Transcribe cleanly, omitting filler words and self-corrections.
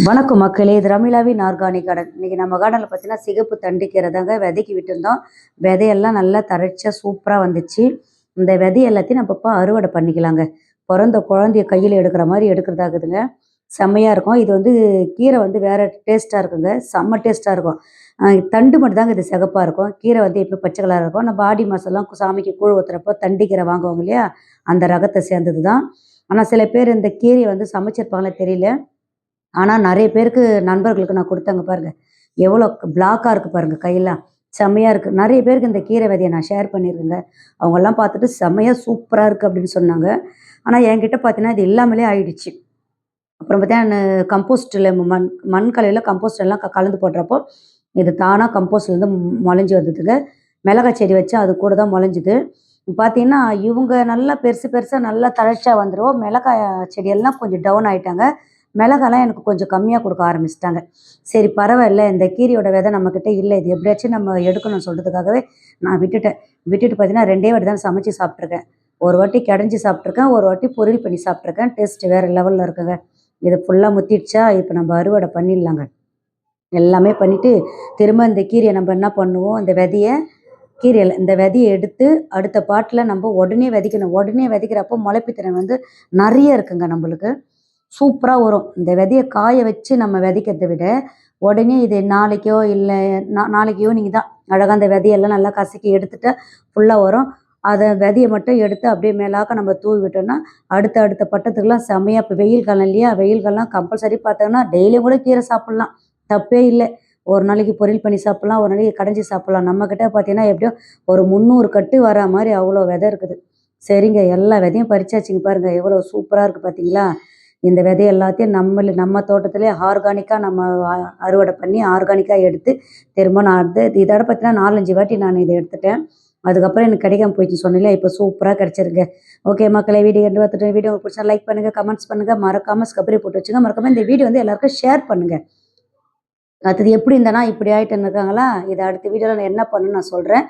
வணக்கம் மக்களே, இது ரமிளாவின் ஆர்கானிக் கார்டன். இன்னைக்கு நம்ம கார்டனில் பார்த்தீங்கன்னா சிகப்பு தண்டுக்கீரை தாங்க விதைக்கு விட்டுருந்தோம். விதையெல்லாம் நல்லா தழைச்சா சூப்பராக வந்துச்சு. இந்த விதை எல்லாத்தையும் நம்ம இப்போ அறுவடை பண்ணிக்கலாங்க. பிறந்த குழந்தைய கையில் எடுக்கிற மாதிரி எடுக்கிறதாகுதுங்க. செம்மையாக இருக்கும். இது வந்து கீரை வந்து வேறு டேஸ்ட்டாக இருக்குங்க. செம்ம டேஸ்ட்டாக இருக்கும். தண்டு மட்டும் தாங்க இது சிகப்பாக இருக்கும். கீரை வந்து எப்போ பச்சை கலராக இருக்கும். நம்ம ஆடி மாதம்லாம் சாமிக்கு கூழ் ஊற்றுறப்போ தண்டு கீரை வாங்குவாங்க இல்லையா, அந்த ரகத்தை சேர்ந்தது தான். ஆனால் சில பேர் இந்த கீரையை வந்து சமைச்சிருப்பாங்களே தெரியல. ஆனா நெறைய பேருக்கு நண்பர்களுக்கு நான் குடுத்தேங்க பாருங்க. எவ்வளோ பிளாக்கா இருக்கு பாருங்க கையெல்லாம். செம்மையா இருக்கு. நெறைய பேருக்கு இந்த கீரை விதைய நான் ஷேர் பண்ணியிருக்கேங்க. அவங்கலாம் பார்த்துட்டு செம்மையா சூப்பரா இருக்கு அப்படின்னு சொன்னாங்க. ஆனா என்கிட்ட பார்த்தீங்கன்னா, இது இல்லாமலே ஆயிடுச்சு. அப்புறம் பார்த்தீங்கன்னா, கம்போஸ்ட்ல மண் மண் கலவையில கம்போஸ்ட் எல்லாம் கலந்து போடுறப்போ, இது தானா கம்போஸ்ட்லேருந்து மொளஞ்சு வந்ததுங்க. மிளகாய் செடி வச்சா அது கூட தான் மொளஞ்சுது. பார்த்தீங்கன்னா, இவங்க நல்லா பெருசு பெருசா நல்லா தழைச்சா வந்துரும். மிளகாய் செடியெல்லாம் கொஞ்சம் டவுன் ஆயிட்டாங்க. மிளகாலாம் எனக்கு கொஞ்சம் கம்மியா குடுக்க ஆரம்பிச்சுட்டாங்க. சரி பரவாயில்ல, இந்த கீரையோட விதை நம்மகிட்ட இல்ல. இது எப்படியாச்சும் நம்ம எடுக்கணும்னு சொல்றதுக்காகவே நான் விட்டுட்டேன். விட்டுட்டு பார்த்தீங்கன்னா, 2டே வாட்டி தான் சமைச்சு சாப்பிட்டுருக்கேன். ஒரு வாட்டி கடைஞ்சு சாப்பிட்டுருக்கேன். ஒரு வாட்டி பொரியல் பண்ணி சாப்பிட்டுருக்கேன். டேஸ்ட் வேற லெவல்ல இருக்குங்க. இது ஃபுல்லா முத்திடுச்சா, இப்ப நம்ம அறுவடை பண்ணிடலாங்க. எல்லாமே பண்ணிட்டு, திரும்ப இந்த கீரைய நம்ம என்ன பண்ணுவோம், இந்த விதைய கீரையில இந்த விதைய எடுத்து அடுத்த பாட்டுல நம்ம உடனே விதைக்கணும். உடனே விதைக்கிறப்போ முளைப்பு திறன் வந்து நெறைய இருக்குங்க நம்பளுக்கு. சூப்பரா வரும். இந்த விதைய காய வச்சு நம்ம விதைக்கிறத விட, உடனே இது நாளைக்கோ இல்ல நாளைக்கு ஈவினிங் தான் அழகா அந்த விதையெல்லாம் நல்லா கசக்கி எடுத்துட்டா ஃபுல்லா வரும். அத விதைய மட்டும் எடுத்து அப்படியே மேலாக்க நம்ம தூவி விட்டோம்னா, அடுத்த அடுத்த பட்டத்துக்குலாம் செம்மையா இப்ப வெயில் காலம் இல்லையா? வெயில் காலம் கம்பல்சரி பார்த்தோம்னா, டெய்லியும் கூட கீரை சாப்பிடலாம். தப்பே இல்ல. ஒரு நாளைக்கு பொரியல் பண்ணி சாப்பிடலாம், ஒரு நாளைக்கு கடைஞ்சு சாப்பிடலாம். நம்மகிட்ட பார்த்தீங்கன்னா, எப்படியும் ஒரு 300 கட்டு வரா மாரி அவ்வளோ விதை இருக்குது. சரிங்க, எல்லா விதையும் பறிச்சாச்சுங்க பாருங்க. எவ்வளோ சூப்பரா இருக்கு பார்த்தீங்களா? இந்த விதை எல்லாத்தையும் நம்ம தோட்டத்திலே ஆர்கானிக்கா நம்ம அறுவடை பண்ணி ஆர்கானிக்கா எடுத்து திரும்ப நான் வந்து இதோட பார்த்தீங்கன்னா 4, 5 வாட்டி நான் இத எடுத்துட்டேன். அதுக்கப்புறம் எனக்கு கிடைக்காம போயிடுச்சுன்னு சொன்னேன்ல, இப்போ சூப்பரா கிடைச்சிருக்கு. ஓகே மக்களே, வீடியோ கண்டு பார்த்துட்டு வீடியோ உங்களுக்கு பிடிச்சா லைக் பண்ணுங்க, கமெண்ட்ஸ் பண்ணுங்க, மறக்காம சப்ஸ்கிரைப் போட்டு வச்சுங்க. மறக்காம இந்த வீடியோ வந்து எல்லாருக்கும் ஷேர் பண்ணுங்க. அடுத்தது எப்படி இருந்தேன்னா இப்படி ஆயிட்டேன்னு இருக்காங்களா? இத அடுத்த வீடியோல நான் என்ன பண்ணணும்னு நான் சொல்றேன்.